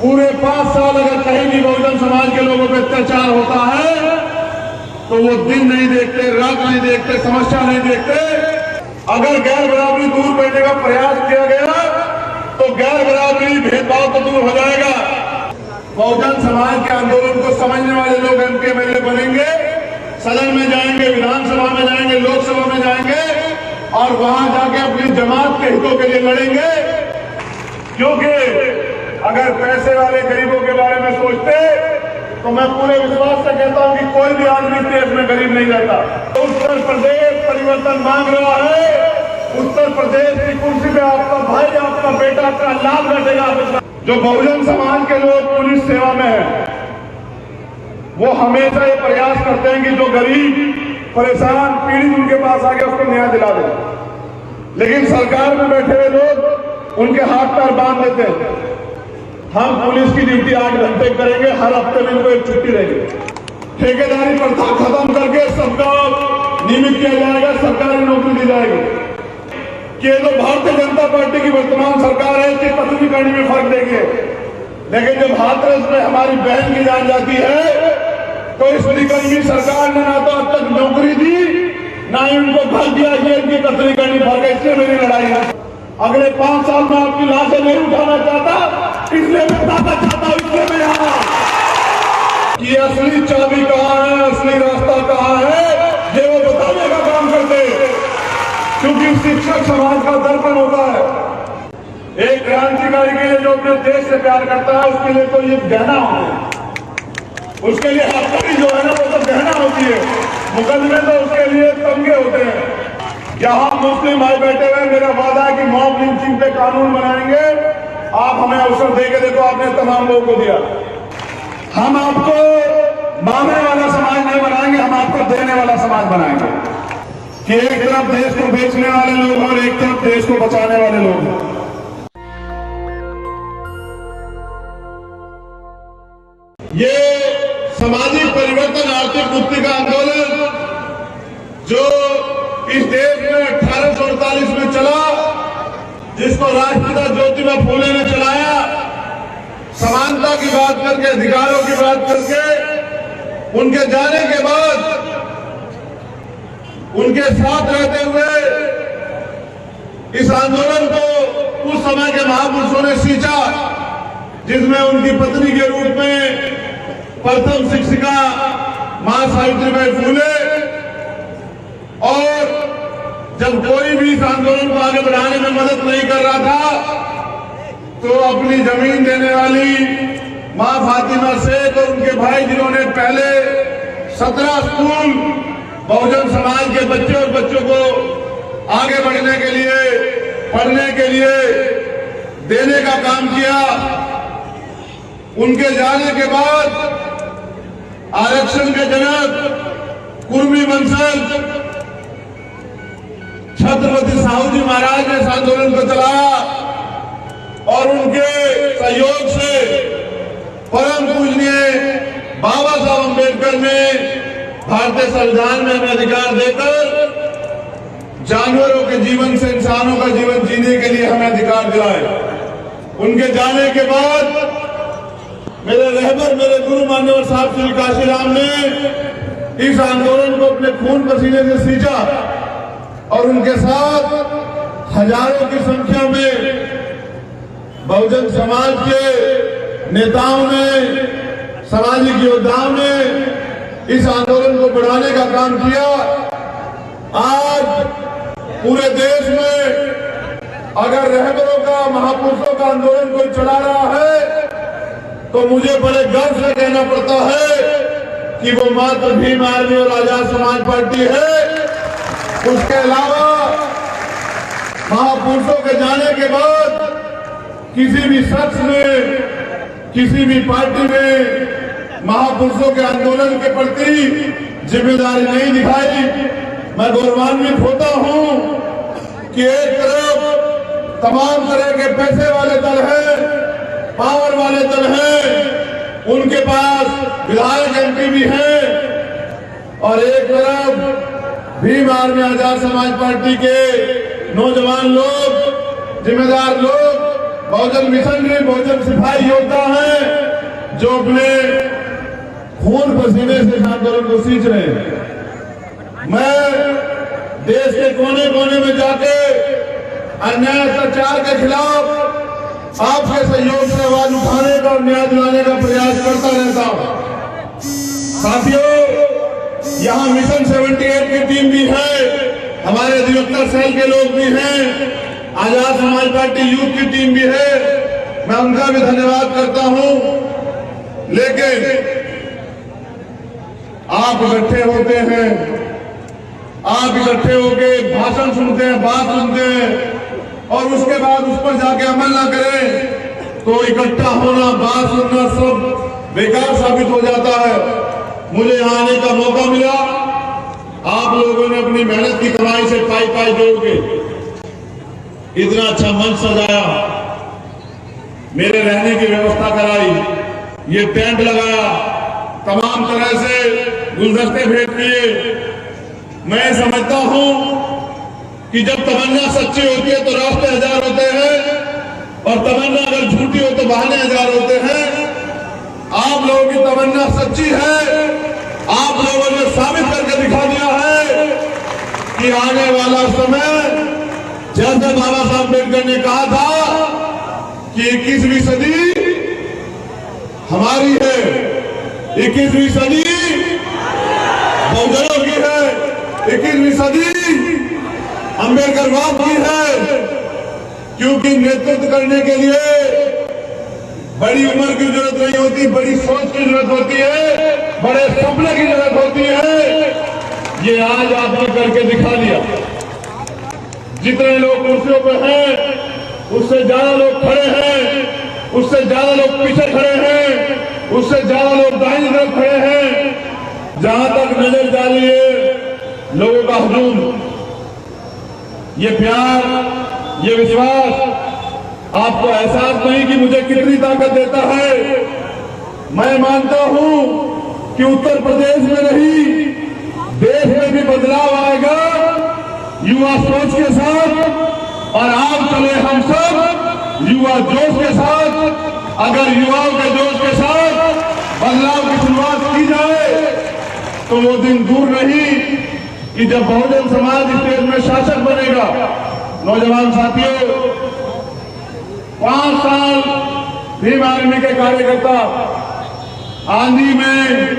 पूरे 5 साल अगर कहीं भी बहुजन समाज के लोगों पर अत्याचार होता है तो वो दिन नहीं देखते, रात नहीं देखते, समस्या नहीं देखते। अगर गैर बराबरी दूर करने का प्रयास किया गया तो गैर बराबरी भेदभाव तो दूर हो जाएगा। बहुजन समाज के आंदोलन को समझने वाले लोग एमपी एमएलए बनेंगे, सदन में जाएंगे, विधानसभा में जाएंगे, लोकसभा में जाएंगे और वहां जाके अपनी जमात के हितों के लिए लड़ेंगे। क्योंकि अगर पैसे वाले गरीबों के बारे में सोचते तो मैं पूरे विश्वास से कहता हूं कि कोई भी आदमी देश में गरीब नहीं रहता। तो उत्तर प्रदेश परिवर्तन मांग रहा है। उत्तर प्रदेश की कुर्सी पे आपका भाई, आपका बेटा, आपका लाभ बैठेगा। जो बहुजन समाज के लोग पुलिस सेवा में है वो हमेशा ये प्रयास करते हैं कि जो गरीब, परेशान, पीड़ित उनके पास आके उसको न्याय दिला दे। लेकिन सरकार में बैठे हुए लोग उनके हाथ पैर बांध देते हैं। हम पुलिस की ड्यूटी 8 घंटे करेंगे, हर हफ्ते में इनको एक छुट्टी देंगे। ठेकेदारी प्रथा खत्म करके सबका नियमित किया जाएगा, सरकारी नौकरी दी जाएगी। कि जो भारतीय जनता पार्टी की वर्तमान सरकार है इसकी पत्नी करने में फर्क देंगे। लेकिन जब हाथरस में हमारी बहन की जान जाती है तो इस निकलवी सरकार ने ना तो अब तक नौकरी दी, ना ही उनको घर दिया। ये इनकी कतरी करनी फर्क है, इसलिए मेरी लड़ाई है। अगले 5 साल में आपकी लाशें नहीं उठाना चाहता, इसलिए मैं बताना चाहता हूं, इसलिए मैं यहाँ कि असली चाबी कहाँ है, असली रास्ता कहाँ है, ये वो बताने का काम करते। क्योंकि शिक्षक समाज का दर्पण होता है। एक क्रांतिकारी के लिए जो अपने देश से प्यार करता है उसके लिए तो ये गहना होता है। उसके लिए हथकड़ी जो है ना वो तो गहना होती है, मुकदमे तो उसके लिए तमगे होते हैं। यहाँ मुस्लिम भाई बैठे हुए, मेरा वादा है कि मॉब लिंचिंग पे कानून बनाएंगे। आप हमें अवसर देके देखो, आपने तमाम लोगों को दिया। हम आपको मांगने वाला समाज नहीं बनाएंगे, हम आपको देने वाला समाज बनाएंगे। कि एक तरफ देश को बेचने वाले लोग और एक तरफ देश को बचाने वाले लोग। ये सामाजिक परिवर्तन, आर्थिक मुक्ति का आंदोलन जो इस देश में 1848 में चला, जिसको राष्ट्रपिता ज्योतिबा फूले ने चलाया, समानता की बात करके, अधिकारों की बात करके, उनके जाने के बाद उनके साथ रहते हुए इस आंदोलन को उस समय के महापुरुषों ने सींचा, जिसमें उनकी पत्नी के रूप में प्रथम शिक्षिका मां सावित्रीबाई फूले। और जब कोई भी इस आंदोलन को आगे बढ़ाने में मदद नहीं कर रहा था तो अपनी जमीन देने वाली मां फातिमा शेख और उनके भाई, जिन्होंने पहले 17 स्कूल बहुजन समाज के बच्चे और बच्चों को आगे बढ़ने के लिए, पढ़ने के लिए देने का काम किया। उनके जाने के बाद आरक्षण के जनक कुर्मी वंशज छत्रपति साहू जी महाराज ने इस आंदोलन को चलाया और उनके सहयोग से परम पूजनीय बाबा साहब अम्बेडकर ने भारतीय संविधान में हमें अधिकार देकर जानवरों के जीवन से इंसानों का जीवन जीने के लिए हमें अधिकार दिलाए। उनके जाने के बाद मेरे रहबर, मेरे गुरु मान्यवर साहब श्री काशीराम ने इस आंदोलन को अपने खून पसीने से सींचा और उनके साथ हजारों की संख्या में बहुजन समाज के नेताओं ने, सामाजिक योद्धाओं ने इस आंदोलन को बढ़ाने का काम किया। आज पूरे देश में अगर रहबरों का, महापुरुषों का आंदोलन कोई चला रहा है तो मुझे बड़े गर्व से कहना पड़ता है कि वो मात्र भीम आर्मी और आजाद समाज पार्टी है। उसके अलावा महापुरुषों के जाने के बाद किसी भी शख्स में, किसी भी पार्टी में महापुरुषों के आंदोलन के प्रति जिम्मेदारी नहीं दिखाई। मैं गौरवान्वित होता हूं कि एक तरफ तमाम तरह के पैसे वाले दल हैं, पावर वाले दल हैं, उनके पास विधायक एमपी भी हैं, और एक तरफ भीम आर्मी आजाद समाज पार्टी के नौजवान लोग, जिम्मेदार लोग, बहुजन मिशनरी, बहुजन सिपाही योद्धा हैं। जो अपने खून पसीने से इस आंदोलन को सींच रहे हैं। मैं देश के कोने कोने में जाके अन्याय अत्याचार के खिलाफ आपके सहयोग से आवाज उठाने का और न्याय दिलाने का प्रयास करता रहता हूं। साथियों, यहाँ मिशन 78 की टीम भी है, हमारे अधिवक्ता सेल के लोग भी हैं, आजाद समाज पार्टी यूथ की टीम भी है, मैं उनका भी धन्यवाद करता हूं। लेकिन आप इकट्ठे होते हैं, आप इकट्ठे होके भाषण सुनते हैं, बात सुनते हैं और उसके बाद उस पर जाके अमल ना करें तो इकट्ठा होना, बात सुनना सब बेकार साबित हो जाता है। मुझे यहाँ आने का मौका मिला, आप लोगों ने अपनी मेहनत की कमाई से पाई पाई जोड़ के इतना अच्छा मंच सजाया, मेरे रहने की व्यवस्था कराई, ये टेंट लगाया, तमाम तरह से गुलदस्ते भेंट किए। मैं समझता हूं कि जब तमन्ना सच्ची होती है तो रास्ते हजार होते हैं और तमन्ना अगर झूठी हो तो बहाने हजार होते हैं। आप लोगों की तमन्ना सच्ची है, आप लोगों ने साबित करके दिखा दिया है कि आने वाला समय, जैसे बाबा साहब अम्बेडकर ने कहा था कि 21वीं सदी हमारी है, 21वीं सदी बहुजनों की है, 21वीं सदी अम्बेडकर बाप की है। क्योंकि नेतृत्व करने के लिए बड़ी उम्र की जरूरत नहीं होती, बड़ी सोच की जरूरत होती है, बड़े सपने की जरूरत होती है। ये आज आपने करके दिखा दिया। जितने लोग कुर्सियों पर हैं उससे ज्यादा लोग खड़े हैं, उससे ज्यादा लोग पीछे खड़े हैं, उससे ज्यादा लोग दाहिनी तरफ खड़े हैं। जहां तक नजर डाली है लोगों का हुजूम, ये प्यार, ये विश्वास आपको एहसास नहीं कि मुझे कितनी ताकत देता है। मैं मानता हूं कि उत्तर प्रदेश में नहीं, देश में भी बदलाव आएगा युवा सोच के साथ। और आप चले हम सब युवा जोश के साथ। अगर युवाओं के जोश के साथ बदलाव की शुरुआत की जाए तो वो दिन दूर नहीं कि जब बहुजन समाज इस देश में शासक बनेगा। नौजवान साथियों, 5 साल भीम आर्मी के कार्यकर्ता आंधी में,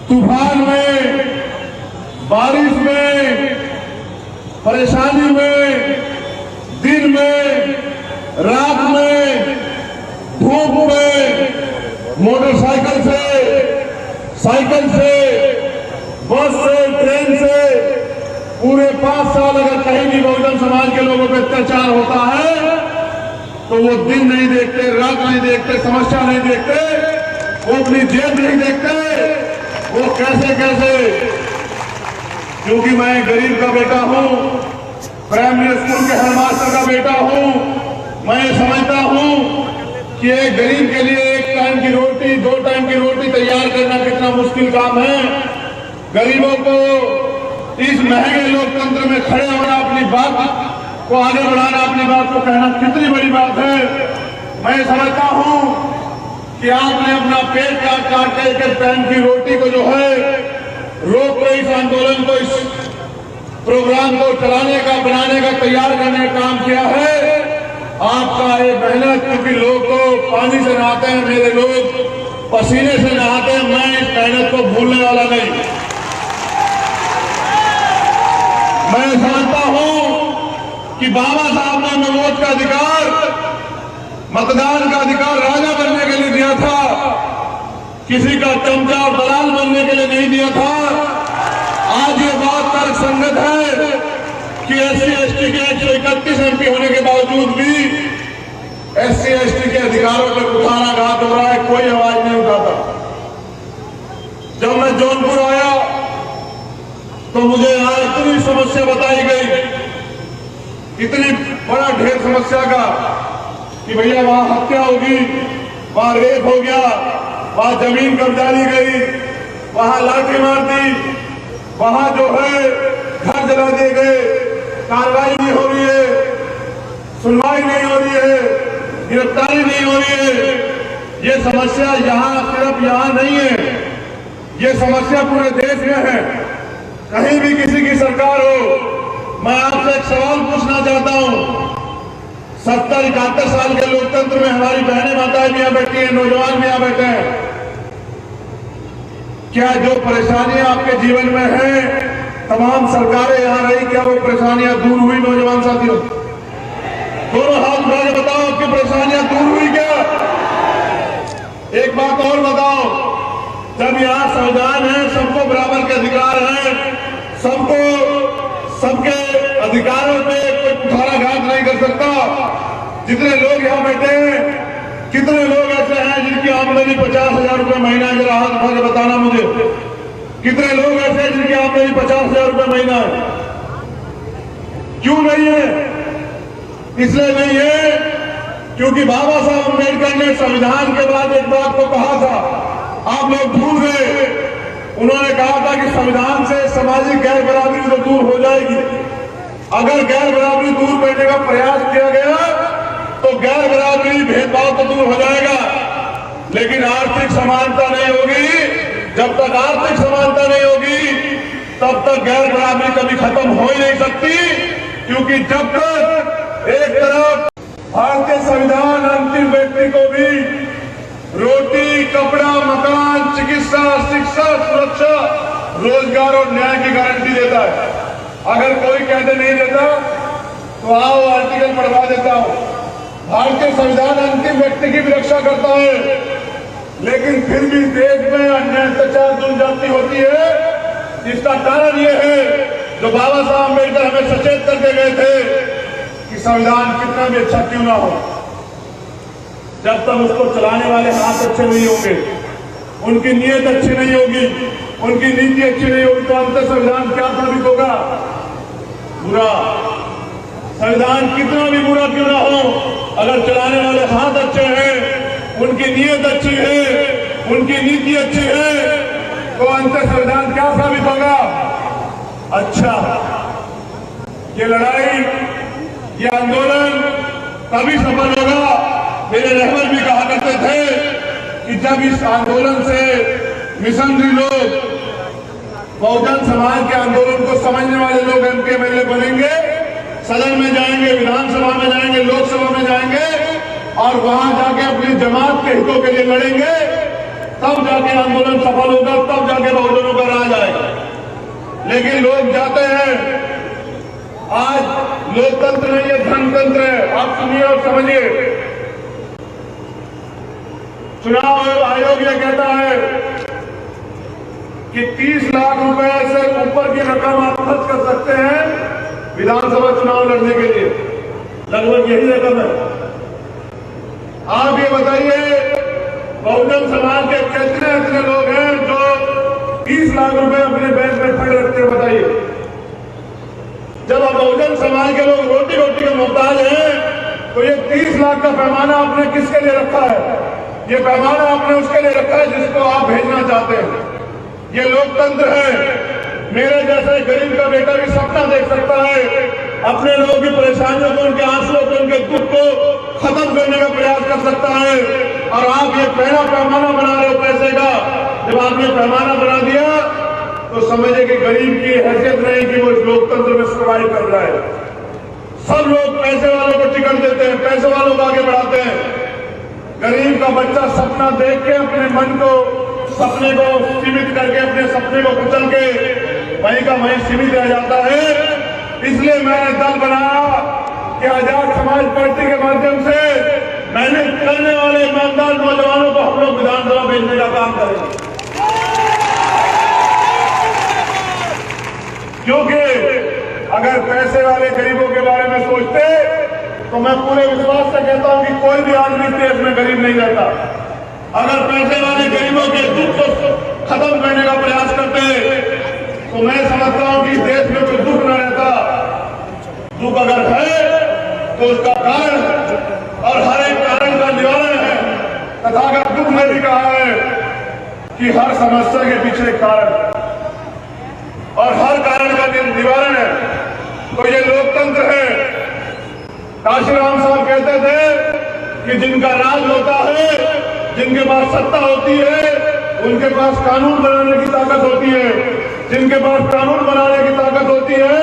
तूफान में, बारिश में, परेशानी में, दिन में, रात में, धूप में, मोटरसाइकिल से, साइकिल से, बस से, ट्रेन से पूरे 5 साल अगर कहीं भी बहुजन समाज के लोगों पर अत्याचार होता है तो वो दिन नहीं देखते, रात नहीं देखते, समस्या नहीं देखते, वो अपनी जेब नहीं देखते, वो कैसे कैसे। क्योंकि मैं गरीब का बेटा हूं, प्राइमरी स्कूल के हेडमास्टर का बेटा हूं, मैं समझता हूं कि एक गरीब के लिए एक टाइम की रोटी, 2 टाइम की रोटी तैयार करना कितना मुश्किल काम है। गरीबों को इस महंगे लोकतंत्र में खड़े होना, अपनी बात को आगे बढ़ाना, अपनी बात को कहना कितनी बड़ी बात है। मैं समझता हूं कि आपने अपना पेट काट काट के एक टाइम की रोटी को जो है रोक कर इस आंदोलन को, इस प्रोग्राम को चलाने का, बनाने का, तैयार करने का काम किया है। आपका ये मेहनत, क्योंकि लोग तो पानी से नहाते हैं, मेरे लोग पसीने से नहाते हैं, मैं इस मेहनत को भूलने वाला नहीं। मैं समझता हूं कि बाबा साहब ने वोट का अधिकार, मतदान का अधिकार राजा बनने के लिए दिया था, किसी का चमचा और दलाल बनने के लिए नहीं दिया था। आज ये बात तर्कसंगत है कि SC/ST के 131 MP होने के बावजूद भी SC/ST के अधिकारों पर कुठाराघात हो रहा है, कोई आवाज नहीं उठाता। जब मैं जौनपुर आया तो मुझे यहाँ इतनी समस्या बताई गई, इतनी बड़ा ढेर समस्या का कि भैया वहां हत्या होगी, वहां रेप हो गया, वहां जमीन कब्जा ली गई, वहां लाठी मार दी, वहां जो है घर जला दिए गए, कार्रवाई नहीं हो रही है, सुनवाई नहीं हो रही है, गिरफ्तारी नहीं हो रही है। ये समस्या सिर्फ यहाँ नहीं है, ये समस्या पूरे देश में है। कहीं भी किसी की सरकार हो, मैं आपसे एक सवाल पूछना चाहता हूं। 70-71 साल के लोकतंत्र में हमारी बहनें माताएं भी यहां बैठी हैं, नौजवान भी यहां बैठे हैं। क्या जो परेशानियां आपके जीवन में हैं, तमाम सरकारें यहां रही, क्या वो परेशानियां दूर हुई? नौजवान साथियों, दोनों हाथ उठा के बताओ, आपकी परेशानियां दूर हुई क्या? एक बात और बताओ, जब यहाँ संविधान है, सबको बराबर के अधिकार हैं, सबके अधिकारों पे कोई कुठाराघात नहीं कर सकता। जितने लोग यहाँ बैठे हैं, कितने लोग ऐसे हैं जिनकी आमदनी 50,000 रुपये महीना है? जरा हाथ उठा के बताना मुझे, कितने लोग ऐसे हैं जिनकी आमदनी 50,000 रुपये महीना है? क्यों नहीं है? इसलिए नहीं है क्योंकि बाबा साहब अम्बेडकर ने संविधान के बाद एक बात को कहा था, आप लोग भूल गए। उन्होंने कहा था कि संविधान से सामाजिक गैर बराबरी तो दूर हो जाएगी। अगर गैर बराबरी दूर करने का प्रयास किया गया तो गैर बराबरी, भेदभाव तो दूर हो जाएगा, लेकिन आर्थिक समानता नहीं होगी। जब तक आर्थिक समानता नहीं होगी, तब तक गैर बराबरी कभी खत्म हो ही नहीं सकती। क्योंकि जब तक एक तरफ भारतीय संविधान अंतिम व्यक्ति को भी रोटी, कपड़ा, मकान, चिकित्सा, शिक्षा, सुरक्षा, रोजगार और न्याय की गारंटी देता है, अगर कोई कहते नहीं देता तो आओ आर्टिकल पढ़वा देता हूं। भारतीय संविधान अंतिम व्यक्ति की भी रक्षा करता है, लेकिन फिर भी देश में अन्याय, अत्याचार, दुर्जाति होती है। इसका कारण यह है, जो बाबा साहब अम्बेडकर हमें सचेत करके गए थे कि संविधान कितना भी अच्छा क्यों ना हो, जब तक उसको चलाने वाले हाथ अच्छे नहीं होंगे, उनकी नीयत अच्छी नहीं होगी, उनकी नीति अच्छी नहीं होगी, तो अंत संविधान क्या साबित होगा? बुरा। संविधान कितना भी बुरा क्यों ना हो, अगर चलाने वाले हाथ अच्छे हैं, उनकी नीयत अच्छी है, उनकी नीति अच्छी है, तो अंत संविधान क्या साबित होगा? अच्छा। ये लड़ाई, ये आंदोलन तभी सफल होगा। मेरे रहबर भी कहा करते थे कि जब इस आंदोलन से मिशनरी लोग, बहुजन समाज के आंदोलन को समझने वाले लोग एमपी-एमएलए बनेंगे, सदन में जाएंगे, विधानसभा में जाएंगे, लोकसभा में जाएंगे और वहां जाके अपनी जमात के हितों के लिए लड़ेंगे, तब जाके आंदोलन सफल होगा, तब जाके बहुजनों का राज आएगा। लेकिन लोग जाते हैं, आज लोकतंत्र नहीं है, धनतंत्र है। आप सुनिए और समझिए। चुनाव आयोग यह कहता है कि 30 लाख रुपए से ऊपर की रकम आप खर्च कर सकते हैं विधानसभा चुनाव लड़ने के लिए। लगभग यही रकम है। आप ये बताइए, बहुजन समाज के कितने लोग हैं जो 30 लाख रुपए अपने बैंक में खड़े रखते हैं? बताइए। जब आप बहुजन समाज के लोग रोटी रोटी के मोहताज हैं, तो ये 30 लाख का पैमाना आपने किसके लिए रखा है? ये पैमाना आपने उसके लिए रखा है जिसको आप भेजना चाहते हैं। ये लोकतंत्र है। मेरे जैसे गरीब का बेटा भी सपना देख सकता है, अपने लोगों की परेशानियों को, उनके आंसुओं को, उनके दुख को खत्म करने का प्रयास कर सकता है। और आप ये पहला पैमाना बना रहे हो पैसे का। जब आपने पैमाना बना दिया तो समझिए कि गरीब की हैसियत नहीं कि वो इस लोकतंत्र में सर्वाइव कर रहा है। सब लोग पैसे वालों को टिकट देते हैं, पैसे वालों को आगे बढ़ाते हैं। गरीब का बच्चा सपना देख के अपने मन को, सपने को सीमित करके, अपने सपने को कुचल के वहीं का वहीं सीमित रह जाता है। इसलिए मैंने दल बनाया कि आजाद समाज पार्टी के माध्यम से मेहनत करने वाले ईमानदार नौजवानों को हम लोग विधानसभा भेजने का काम करेंगे। क्योंकि अगर पैसे वाले गरीबों के बारे में सोचते तो मैं पूरे विश्वास से कहता हूं कि कोई भी आदमी देश में गरीब नहीं रहता। अगर पैसे वाले गरीबों के दुख को खत्म करने का प्रयास करते तो मैं समझता हूं कि देश में कोई दुख न रहता। दुख अगर है तो उसका कारण और हर एक कारण का निवारण है। तथागत दुख ने भी कहा है कि हर समस्या के पीछे एक कारण और हर कारण का निवारण है। तो ये लोकतंत्र है। काशीराम साहब कहते थे कि जिनका राज होता है, जिनके पास सत्ता होती है उनके पास कानून बनाने की ताकत होती है। जिनके पास कानून बनाने की ताकत होती है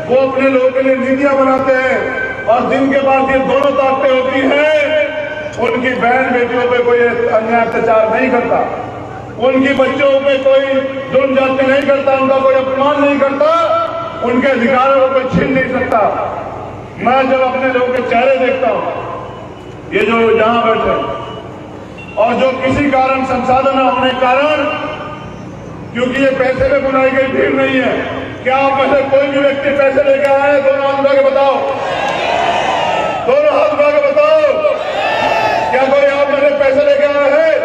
वो अपने लोगों के लिए नीतियां बनाते हैं, और जिनके पास ये दोनों ताकतें होती हैं उनकी बहन बेटियों पे कोई अन्याय अत्याचार नहीं करता, उनकी बच्चों पे कोई जुर्म जाति नहीं करता, उनका कोई अपमान नहीं करता, उनके अधिकारों को कोई छीन नहीं सकता। मैं जब अपने लोगों के चेहरे देखता हूं, ये जो यहां बैठे और जो किसी कारण संसाधन न होने के कारण, क्योंकि ये पैसे में बुलाई गई भीड़ नहीं है, क्या आप में से कोई भी व्यक्ति पैसे लेके आए हैं? दोनों हाथ उठा के बताओ, दोनों हाथ उठा के बताओ, क्या कोई आप में से पैसे लेके आए हैं?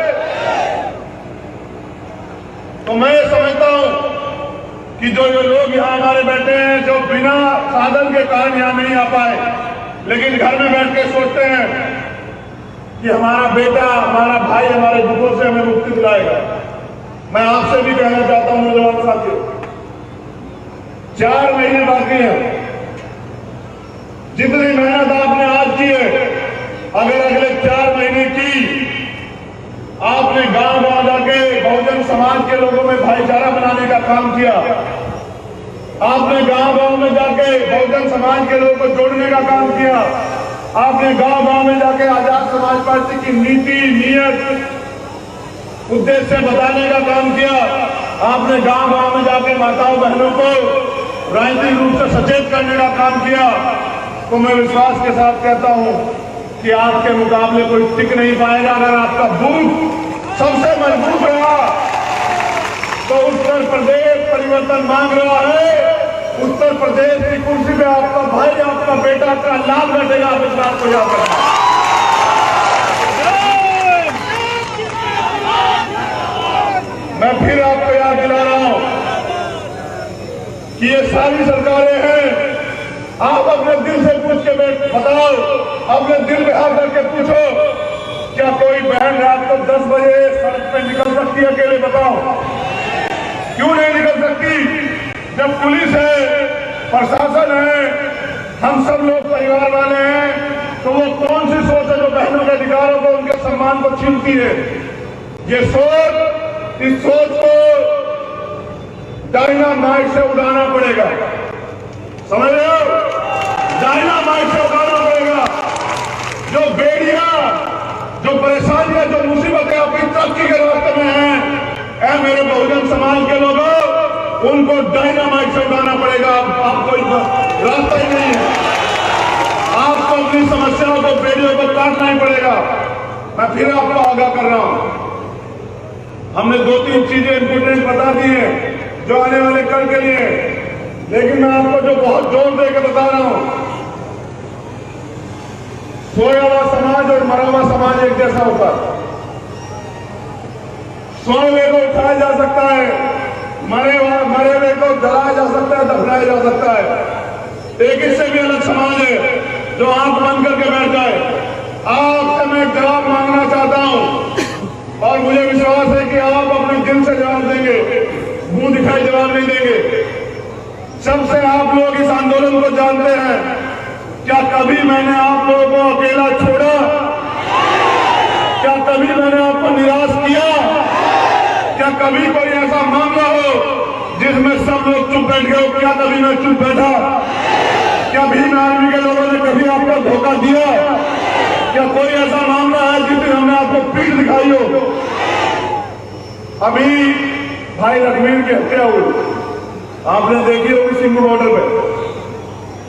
तो मैं समझता हूं कि जो लोग यहाँ हमारे बैठे हैं, जो बिना साधन के कारण यहाँ नहीं आ पाए, लेकिन घर में बैठ के सोचते हैं कि हमारा बेटा, हमारा भाई हमारे दुखों से हमें मुक्ति दिलाएगा। मैं आपसे भी कहना चाहता हूं नौजवान साथियों, 4 महीने बाकी हैं। जितनी मेहनत आपने आज की है, अगर अगले 4 महीने की आपने गांव गांव जाके बहुजन समाज के लोगों में भाईचारा बनाने का काम किया, आपने गांव गांव में जाके बहुजन समाज के लोगों को जोड़ने का काम किया, आपने गांव गांव में जाके आजाद समाज पार्टी की नीति, नियत, उद्देश्य बताने का काम किया, आपने गांव गांव में जाके माताओं बहनों को राजनीतिक रूप से सचेत करने का काम किया। तो मैं विश्वास के साथ कहता हूं कि आपके मुकाबले कोई टिक नहीं पाएगा। अगर आपका बूथ सबसे मजबूत रहा तो उत्तर प्रदेश परिवर्तन मांग रहा है, उत्तर प्रदेश की कुर्सी पे आपका भाई, आपका बेटा, आपका लाभ बैठेगा। आप इस बात को याद रखें। मैं फिर आपको याद दिला रहा हूं कि ये सारी सरकारें हैं। आप अपने दिल से पूछ के बताओ, अपने दिल में हाथ करके पूछो, क्या कोई बहन रात को 10 बजे सड़क पे निकल सकती है अकेले? बताओ, क्यों नहीं निकल सकती? जब पुलिस है, प्रशासन है, हम सब लोग परिवार वाले हैं, तो वो कौन सी सोच है जो बहनों के अधिकारों को, उनके सम्मान को छीनती है? ये सोच, इस सोच को डायनामाइट से उड़ाना पड़ेगा। समझ रहे हो? डायनामाइट से उड़ाना पड़ेगा। जो बेड़ियां, जो परेशानियां, जो मुसीबतें अपनी तरक्की के रास्ते में हैं, ऐ मेरे बहुजन समाज के लोगों, उनको डायनामाइट से उड़ाना पड़ेगा। आपको रास्ता ही नहीं है। आपको अपनी समस्याओं को, बेड़ियों को काटना ही पड़ेगा। मैं फिर आपको आगाह कर रहा हूं, हमने 2-3 चीजें इंपोर्टेंट बता दी हैं जो आने वाले कल के लिए, लेकिन मैं आपको जो बहुत जोर देकर बता रहा हूं, सोया हुआ समाज और मरा हुआ समाज एक जैसा होता है। सोए हुए को उठाया जा सकता है, मरे हुए को जलाया जा सकता है, दफनाया जा सकता है। एक इससे भी अलग समाज है जो आंख बंद करके बैठ जाए। आपसे मैं जवाब मांगना चाहता हूं और मुझे विश्वास है कि आप अपने दिल से जवाब देंगे, मुंह दिखाई जवाब नहीं देंगे। सबसे आप लोग इस आंदोलन को जानते हैं। क्या कभी मैंने आप लोगों को अकेला छोड़ा? क्या कभी मैंने आपको निराश किया? क्या कभी कोई ऐसा मामला हो जिसमें सब लोग चुप बैठ गए? क्या कभी मैं चुप बैठा? क्या भीम आर्मी के लोगों ने कभी आपको धोखा दिया? क्या कोई ऐसा मामला है जिसमें हमने आपको पीठ दिखाई हो? अभी भाई लखमीर की हत्या हुई, आपने देखी होगी सिंगू बॉर्डर पे।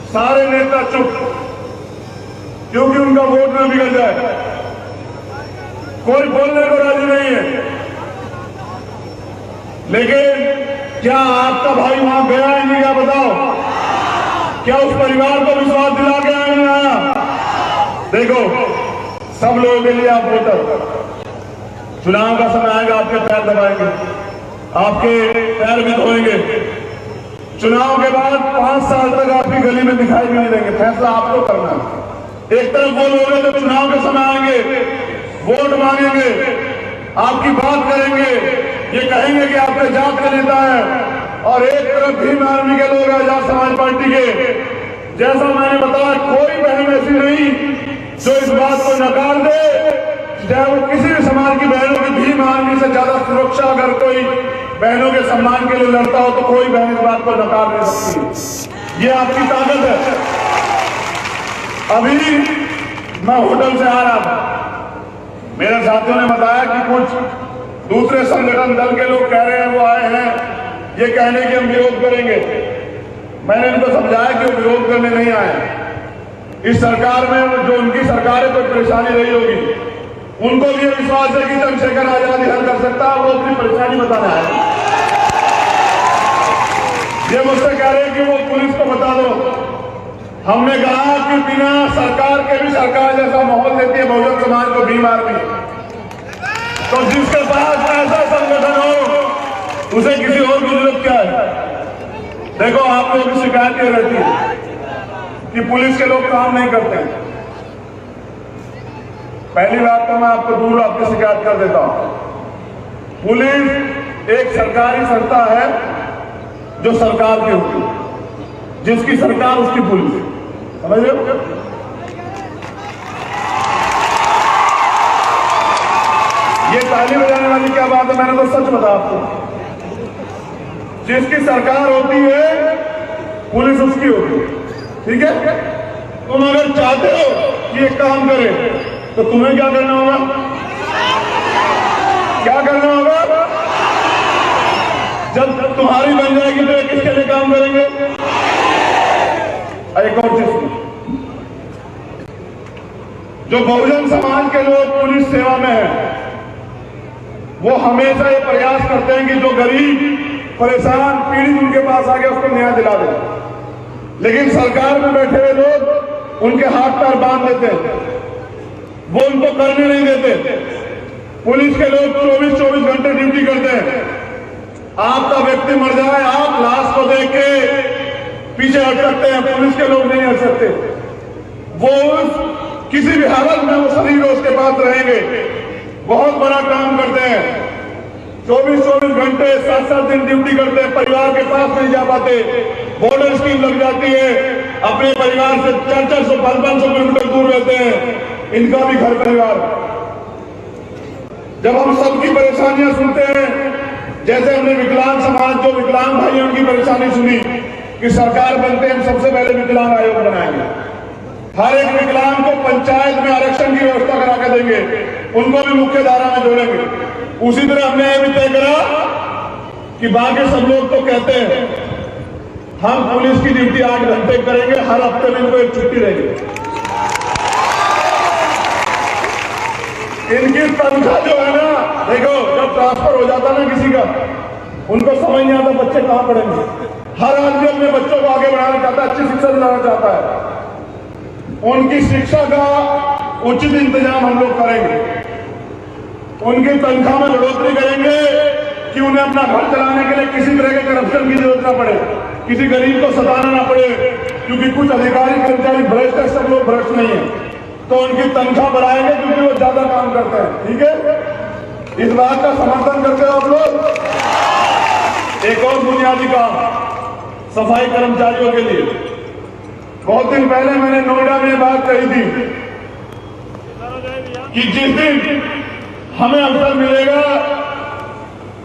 सारे नेता चुप, क्योंकि उनका वोट न बिगड़ जाए। कोई बोलने को राजी नहीं है। लेकिन क्या आपका भाई वहां गया है नहीं गया? बताओ, क्या उस परिवार को विश्वास दिला के आया नहीं आया? देखो, सब लोगों के लिए आप वोटर, चुनाव का समय आएगा, आपके पैर दबाएंगे, आपके पैर भी धोएंगे। चुनाव के बाद 5 साल तक आपकी गली में दिखाई भी नहीं देंगे। फैसला आपको करना है। एक तरफ वो लोग हैं जो चुनाव के समय आएंगे, वोट मांगेंगे, आपकी बात करेंगे, ये कहेंगे कि आपके जात के नेता है, और एक तरफ भीम आर्मी के लोग आजाद समाज पार्टी के। जैसा मैंने बताया, कोई बहन ऐसी नहीं जो इस बात को नकार दे चाहे वो किसी भी समाज की बहनों की भीम आर्मी से ज्यादा सुरक्षा अगर कोई बहनों के सम्मान के लिए लड़ता हो तो कोई बहन इस बात को नकार नहीं सकती। ये आपकी ताकत है। अभी मैं होटल से आ रहा था, मेरे साथियों ने बताया कि कुछ दूसरे संगठन दल के लोग कह रहे हैं, वो आए हैं ये कहने कि हम विरोध करेंगे। मैंने इनको समझाया कि वो विरोध करने नहीं आए। इस सरकार में जो उनकी सरकार है कोई परेशानी रही होगी, उनको भी विश्वास है कि चंद्रशेखर आजाद हल कर सकता है, वो अपनी परेशानी बताना है। ये मुझसे कह रहे हैं कि वो पुलिस को बता दो। हमने कहा कि बिना सरकार के भी सरकार जैसा माहौल देती है बहुजन समाज को भीम आर्मी, तो जिसके पास ऐसा संगठन हो उसे किसी और की जरूरत क्या है। देखो आप लोगों की शिकायत ये रहती है कि पुलिस के लोग काम नहीं करते हैं। पहली बात तो मैं आपको दूर आपकी शिकायत कर देता हूं। पुलिस एक सरकारी संस्था है जो सरकार की होती है, जिसकी सरकार उसकी पुलिस, समझ रहे हो। ये ताली बजाने वाली क्या बात है, मैंने तो सच बताया आपको। जिसकी सरकार होती है पुलिस उसकी होती है, ठीक है। तुम अगर चाहते हो कि ये काम करे तो तुम्हें क्या करना होगा, क्या करना होगा। जब तुम्हारी बन जाएगी तो ये किसके लिए काम करेंगे। एक और चीज, जो बहुजन समाज के लोग पुलिस सेवा में है वो हमेशा ये प्रयास करते हैं कि जो गरीब परेशान पीड़ित उनके पास आ गया उसको न्याय दिला दे। लेकिन सरकार में बैठे हुए लोग उनके हाथ पैर बांध देते हैं, वो उनको करने नहीं देते। पुलिस के लोग 24-24 घंटे ड्यूटी करते हैं। आपका व्यक्ति मर जाए, आप लाश को देख के पीछे हट सकते हैं, पुलिस के लोग नहीं हट सकते। वो किसी भी हालत में वो शरीर उसके पास रहेंगे। बहुत बड़ा काम करते हैं, 24-24 घंटे 7-7 दिन ड्यूटी करते हैं, परिवार के पास नहीं जा पाते। बॉर्डर स्कीम लग जाती है, अपने परिवार से 400-500 किलोमीटर दूर रहते हैं, इनका भी घर परिवार। जब हम सबकी परेशानियां सुनते हैं, जैसे हमने विकलांग समाज जो विकलांग भाई उनकी परेशानी सुनी कि सरकार बनते हम सबसे पहले विकलांग आयोग बनाएंगे, हर एक विकलांग को पंचायत में आरक्षण की व्यवस्था करा के देंगे, उनको भी मुख्य धारा में जोड़ेंगे। उसी तरह हमने यह भी तय करा कि बाकी सब लोग तो कहते हैं हम पुलिस की ड्यूटी 8 घंटे करेंगे, हर हफ्ते में इनको एक छुट्टी देंगे। इनकी तनख्वाह जो है ना, देखो जब ट्रांसफर हो जाता है ना किसी का, उनको समझ नहीं आता बच्चे कहां पढ़ेंगे। हर आदमी अपने बच्चों को आगे बढ़ाना चाहता है, अच्छी शिक्षा दिलाना चाहता है। उनकी शिक्षा का उचित इंतजाम हम लोग करेंगे, उनकी तनख्वाह में बढ़ोतरी करेंगे कि उन्हें अपना घर चलाने के लिए किसी तरह के करप्शन की जरूरत ना पड़े, किसी गरीब को सताना ना पड़े, क्योंकि कुछ अधिकारी कर्मचारी भ्रष्ट है, सब लोग भ्रष्ट नहीं है। तो उनकी तनख्वाह बढ़ाएंगे क्योंकि वो ज्यादा काम करते हैं, ठीक है। इस बात का समर्थन करते हो आप लोग। एक और बुनियादी काम सफाई कर्मचारियों के लिए, बहुत दिन पहले मैंने नोएडा में बात कही थी कि जिस दिन हमें अवसर मिलेगा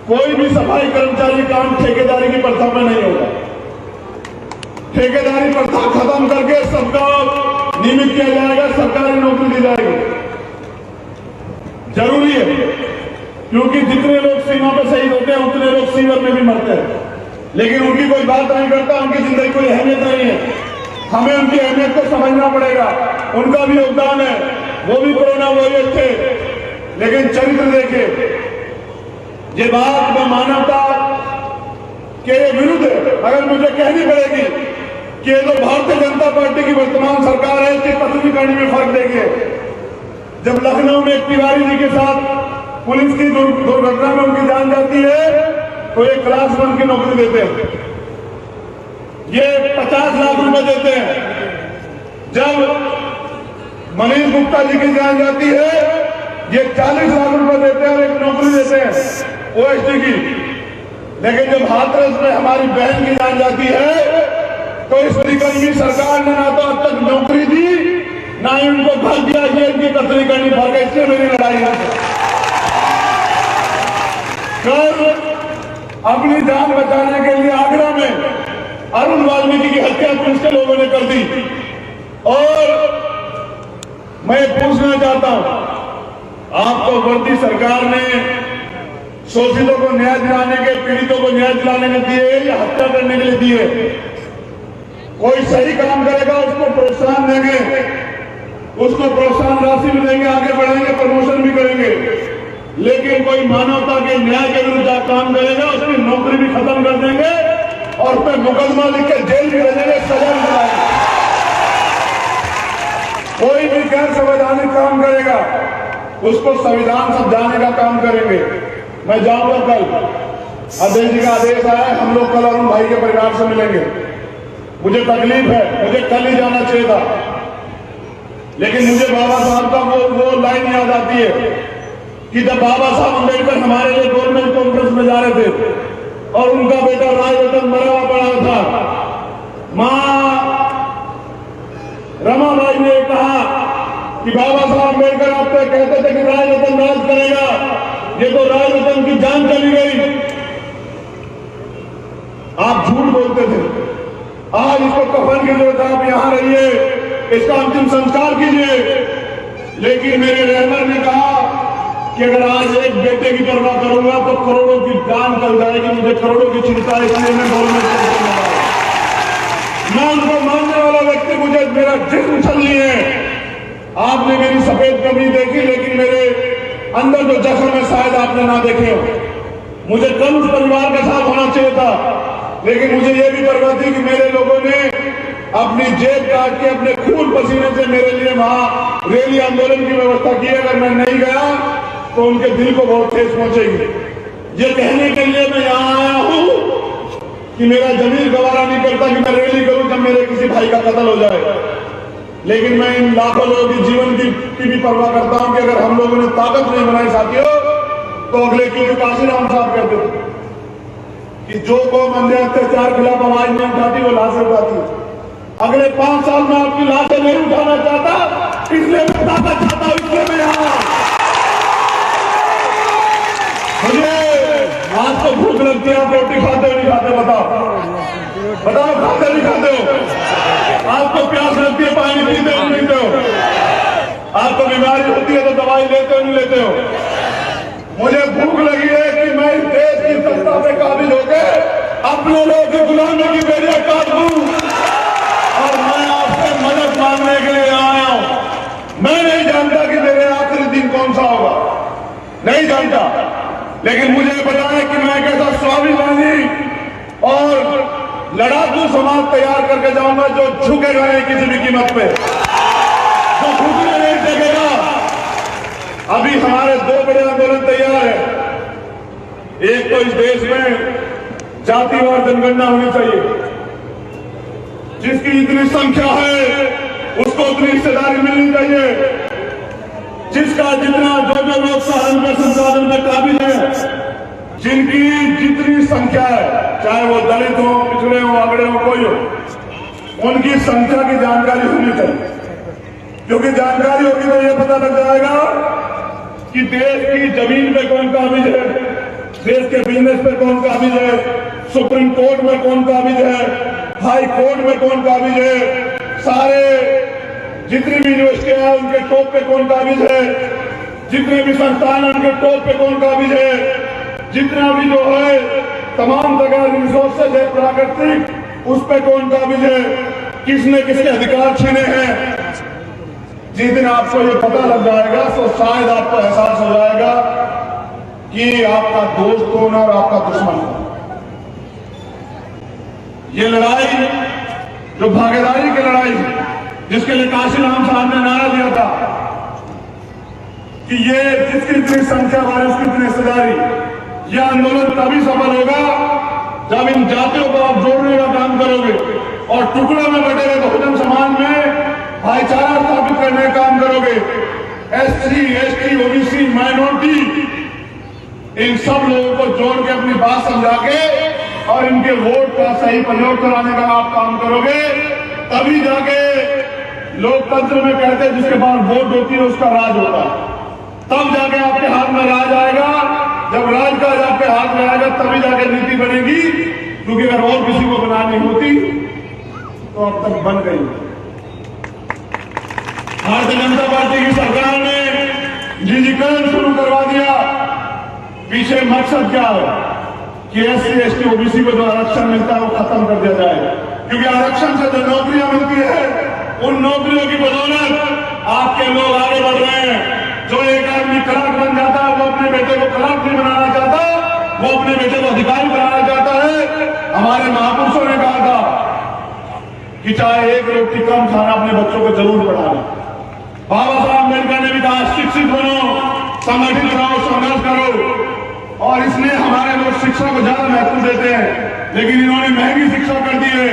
कोई भी सफाई कर्मचारी काम ठेकेदारी की प्रथा में नहीं होगा। ठेकेदारी प्रथा खत्म करके सबका नियमित किया जाएगा, सरकारी नौकरी दी जाएगी। जरूरी है क्योंकि जितने लोग सीमा पर शहीद होते हैं उतने लोग सीवर में भी मरते हैं, लेकिन उनकी कोई बात नहीं करता, उनकी जिंदगी कोई अहमियत नहीं है। हमें उनकी अहमियत को समझना पड़ेगा, उनका भी योगदान है, वो भी कोरोना वॉरियर थे। लेकिन चरित्र देखे, ये बात में मानवता के विरुद्ध अगर मुझे कहनी पड़ेगी कि ये तो भारतीय जनता पार्टी की वर्तमान सरकार है, इसकी पत्नी करने में फर्क देखिए। जब लखनऊ में एक तिवारी जी के साथ पुलिस की दुर्घटना में उनकी जान जाती है तो ये क्लास 1 की नौकरी देते हैं, ये 50 लाख रुपए देते हैं। जब मनीष गुप्ता जी की जान जाती है ये 40 लाख रुपए देते हैं और एक नौकरी देते हैं ओएसडी की। लेकिन जब हाथरस में हमारी बहन की जान जाती है तो इस निकलमी सरकार ने ना तो अब तक नौकरी दी ना ही उनको घर दिया, ये इनकी कतरी करनी पड़ गई, इससे मेरी लड़ाई है। कल अपनी जान बचाने के लिए आगरा में अरुण वाल्मीकि की हत्या पुलिस के लोगों ने कर दी। और मैं पूछना चाहता हूं, आपको वर्दी सरकार ने शोषितों को न्याय दिलाने के, पीड़ितों को न्याय दिलाने के दिए या हत्या करने के लिए दिए? कोई सही काम करेगा उसको प्रोत्साहन देंगे, उसको प्रोत्साहन राशि भी देंगे, आगे बढ़ेंगे, प्रमोशन भी करेंगे। लेकिन कोई मानवता के न्याय के विरुद्ध काम करेगा, उसकी नौकरी भी खत्म कर देंगे और उस पर मुकदमा लिख के जेल भी भेजेंगे, सजा भी दिलाएंगे। कोई भी गैर संवैधानिक काम करेगा उसको संविधान समझाने का काम करेंगे। मैं जाऊंगा कल, अध्यक्ष जी का आदेश आया, हम लोग कल अरुण भाई के परिवार से मिलेंगे। मुझे तकलीफ है, मुझे कल ही जाना चाहिए था, लेकिन मुझे बाबा साहब का वो लाइन याद आती है कि जब बाबा साहब अम्बेडकर हमारे लिए गवर्नमेंट कॉन्फ्रेंस में जा रहे थे और उनका बेटा राजरतन मरा पड़ा था, मां रमाबाई ने कहा कि बाबा साहब अम्बेडकर आप तो कहते थे कि राजरतन राज करेगा, ये तो राजरतन की जान चली गई। आप झूठ बोलते थे। आज इसको कफन की जरूरत है, आप यहां रहिए, इसका अंतिम संस्कार कीजिए। लेकिन मेरे रहबर ने कहा कि अगर आज एक बेटे की परवाह करूंगा तो करोड़ों की जान चल जाएगी, मुझे करोड़ों की चिंता है, इसलिए मैं गवर्नमेंट मैं उनको मानने वाला व्यक्ति, मुझे मेरा जिस्म छलनी है। आपने मेरी सफेद कमी देखी, लेकिन मेरे अंदर जो जख्म है शायद आपने ना देखे हो। मुझे कल उस परिवार के साथ होना चाहिए था, लेकिन मुझे यह भी परवाह थी कि मेरे लोगों ने अपनी जेब काट के अपने खून पसीने से मेरे लिए वहां रैली आंदोलन की व्यवस्था की। अगर मैं नहीं गया तो उनके दिल को बहुत ठेस पहुंचेगी। ये कहने के लिए मैं यहां आया हूं कि मेरा जमीर गवारा नहीं करता कि मैं रैली करूं जब मेरे किसी भाई का कत्ल हो जाए, लेकिन मैं इन लाखों लोगों की जीवन की भी परवाह करता हूं कि अगर हम लोगों ने ताकत नहीं बनाई साथियों, तो अगले, क्योंकि काशीराम साहब कहते थे कि जो कौम अन्य अत्याचार खिलाफ आवाज नहीं उठाती वो लाशें उठाती। अगले 5 साल में आपकी लाशें नहीं उठाना चाहता, इसलिए मैं ताकत चाहता हूं, इसलिए मैं यहां। मुझे आज तो भूख लगती है, आप रोटी खाते हो नहीं खाते? बताओ खाते नहीं खाते हो? आपको प्यास लगती है, पानी पीते हो नहीं पीते हो? आपको बीमारी होती है तो दवाई लेते हो नहीं लेते हो? मुझे भूख लगी है कि मैं इस देश की सत्ता पे काबिज होकर अपने लोगों की गुलामी की बेड़ियां काट दूं, और मैं आपसे मदद मांगने के लिए आया हूं। मैं नहीं जानता कि मेरे आखिरी दिन कौन सा होगा, नहीं जानता, लेकिन मुझे पता है कि मैं कैसा स्वाभिमानी और लड़ाकू समाज तैयार करके जाऊंगा जो झुकेगा नहीं किसी भी कीमत पे, जो झुकने नहीं देगा। अभी हमारे 2 बड़े आंदोलन तैयार है। एक तो इस देश में जातिवार जनगणना होनी चाहिए, जिसकी इतनी संख्या है उसको उतनी हिस्सेदारी मिलनी चाहिए, जिसका जितना जो लोग साधन में संसाधन में काबिल है, जिनकी जितनी संख्या है, चाहे वो दलित हो, पिछड़े हो, अगड़े हो, कोई हो, उनकी संख्या की जानकारी होनी चाहिए। क्योंकि जानकारी होगी तो ये पता लग जाएगा कि देश की जमीन पे कौन काबिज है, देश के बिजनेस पे कौन काबिज है, सुप्रीम कोर्ट में कौन काबिज है, हाई कोर्ट में कौन काबिज है, सारे जितनी भी यूनिवर्सिटियां हैं उनके टॉप पे कौन काबिज है, जितने भी संस्थान हैं उनके टॉप पे कौन काबिज है, जितना भी जो है तमाम जगह रिसोर्सेज है प्राकृतिक, उस पे कौन काबिज है, किसने किसके अधिकार छीने हैं। जिस दिन आपको ये पता लग जाएगा तो शायद आपको एहसास हो जाएगा कि आपका दोस्त कौन और आपका दुश्मन कौन। ये लड़ाई जो भागीदारी की लड़ाई, जिसके लिए काशीराम साहब ने नारा दिया था कि ये जिसकी इतनी संख्या वाले उसकी इतनी हिस्सेदारी, यह आंदोलन तभी सफल होगा जब इन जातियों को आप जोड़ने का काम करोगे और टुकड़ों में बटे हुए बहुजन समाज में भाईचारा स्थापित करने का काम करोगे। एससी, एसटी, ओबीसी, माइनॉरिटी, इन सब लोगों को जोड़ के अपनी बात समझा के और इनके वोट का सही प्रयोग कराने का आप काम करोगे, तभी जाके लोकतंत्र में कहते हैं जिसके पास वोट होती है उसका राज होता है। तब जाके आपके हाथ में राज आएगा, जब राज का आपके हाथ में आएगा तभी जाके नीति बनेगी, क्योंकि अगर और किसी को बनानी होती तो अब तक बन गई। भारतीय जनता पार्टी की सरकार ने निजीकरण शुरू करवा दिया। पीछे मकसद क्या है कि SC ST OBC को जो आरक्षण मिलता है वो खत्म कर दिया जाए, क्योंकि आरक्षण से जो नौकरियां मिलती है उन नौकरियों की बदौलत आपके लोग आगे बढ़ रहे हैं। जो एक आदमी क्लर्क बन जाता है वो अपने बेटे को क्लर्क नहीं बनाना चाहता, वो अपने बेटे को अधिकारी बनाना चाहता है। हमारे महापुरुषों ने कहा था कि चाहे एक रोटी कम खाना अपने बच्चों को जरूर पढ़ाना। बाबा साहब अम्बेडकर ने भी कहा शिक्षित बनो, संगठित रहो, संघर्ष करो। और इसलिए हमारे लोग शिक्षा को ज्यादा महत्व देते हैं, लेकिन इन्होंने महंगी शिक्षा कर दी है।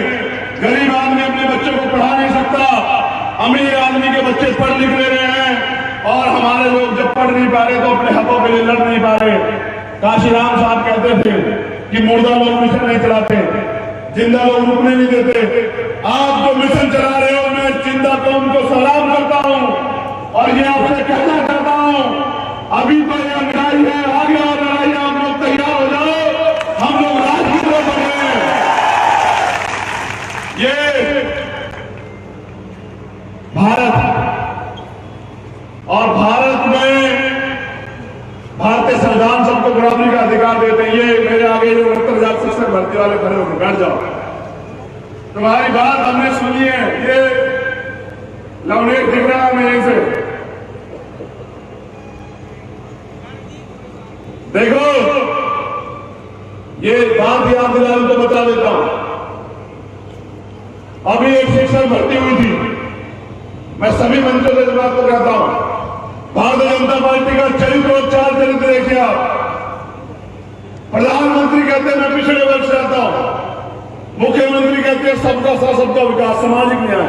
गरीब आदमी अपने बच्चों को पढ़ा नहीं सकता, अमीर आदमी के बच्चे पढ़ लिख ले रहे हैं, और हमारे लोग जब पढ़ नहीं पा रहे तो अपने हकों के लिए लड़ नहीं पा रहे। काशीराम साहब कहते थे कि मुर्दा लोग मिशन नहीं चलाते, जिंदा लोग रुकने नहीं देते। आप जो मिशन चला रहे हो, मैं जिंदा कौम को सलाम करता हूं और ये आपसे कहना चाहता हूं, अभी तो यह लड़ाई है, आगे और लड़ाई, आप लोग तैयार हो जाओ, हम लोग राज की तरफ बढ़ रहे हैं। ये भारत, और भारत में भारतीय संविधान सबको बराबरी का अधिकार देते हैं। ये मेरे आगे जो 69,000 शिक्षक भर्ती वाले खड़े होकर बैठ जाओ, तुम्हारी बात हमने सुनी है। ये लवनेट दिख रहा है मेरे से, देखो ये बात याद दिला तो बता देता हूं। अभी एक शिक्षक भर्ती हुई थी, मैं सभी मंचों से इस बात को कहता हूं, भारतीय जनता पार्टी का चरित्र और चार चरित्र देखिए आप। प्रधानमंत्री कहते हैं मैं पिछड़े वर्ग से आता हूं, मुख्यमंत्री कहते हैं सबका साथ सबका विकास, सामाजिक न्याय।